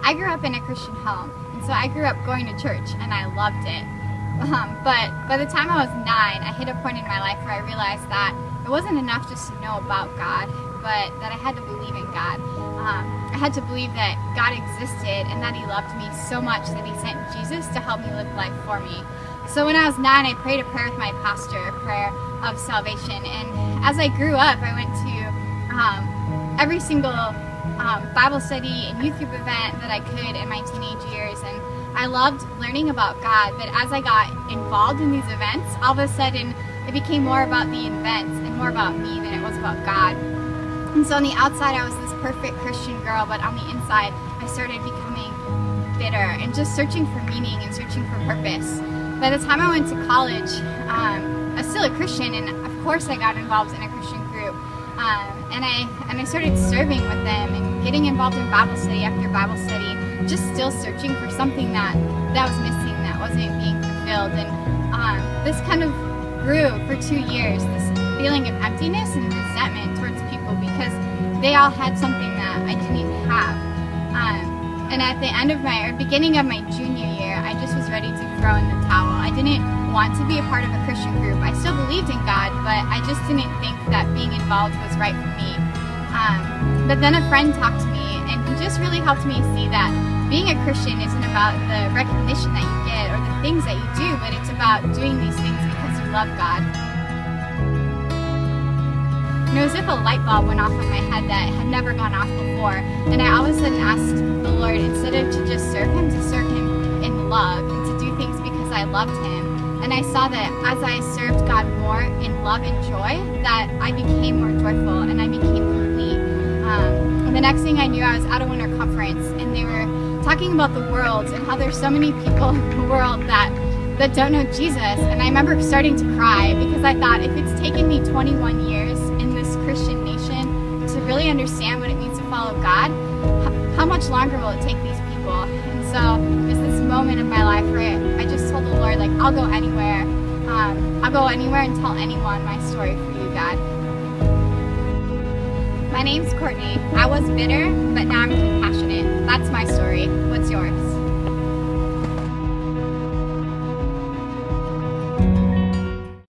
I grew up in a Christian home, and so I grew up going to church, and I loved it. But by the time I was 9, I hit a point in my life where I realized that it wasn't enough just to know about God, but that I had to believe in God. I had to believe that God existed and that He loved me so much that He sent Jesus to help me live life for me. So when I was 9, I prayed a prayer with my pastor, a prayer of salvation. And as I grew up, I went to every single Bible study and youth group event that I could in my teenage years. And I loved learning about God, but as I got involved in these events, all of a sudden it became more about the events and more about me than it was about God. And so on the outside, I was this perfect Christian girl, but on the inside, I started becoming bitter and just searching for meaning and searching for purpose. By the time I went to college, I was still a Christian, and of course I got involved in a Christian group. And I started serving with them and getting involved in Bible study after Bible study, just still searching for something that was missing, that wasn't being fulfilled. And this kind of grew for 2 years, this feeling of emptiness and resentment towards people because they all had something that I didn't even have. And at the end of beginning of my junior year, I just was ready to throw in the towel. I didn't want to be a part of a Christian group. I still believed in God, but I just didn't think that being involved was right for me. But then a friend talked to me, and he just really helped me see that being a Christian isn't about the recognition that you get or the things that you do, but it's about doing these things because you love God. And it was as if a light bulb went off in my head that had never gone off before. And I all of a sudden asked the Lord, instead of to just serve Him, to serve Him in love and to do things because I loved Him. And I saw that as I served God more in love and joy, that I became more joyful and I became complete. And the next thing I knew, I was at a winter conference, and they were talking about the world and how there's so many people in the world that don't know Jesus. And I remember starting to cry because I thought, if it's taken me 21 years in this Christian nation to really understand what it means to follow God, how much longer will it take these people? And so there's this moment in my life where I just told the Lord, like, I'll go anywhere. I'll go anywhere and tell anyone my story for you, God. My name's Courtney. I was bitter, but now I'm compassionate. That's my story. What's yours?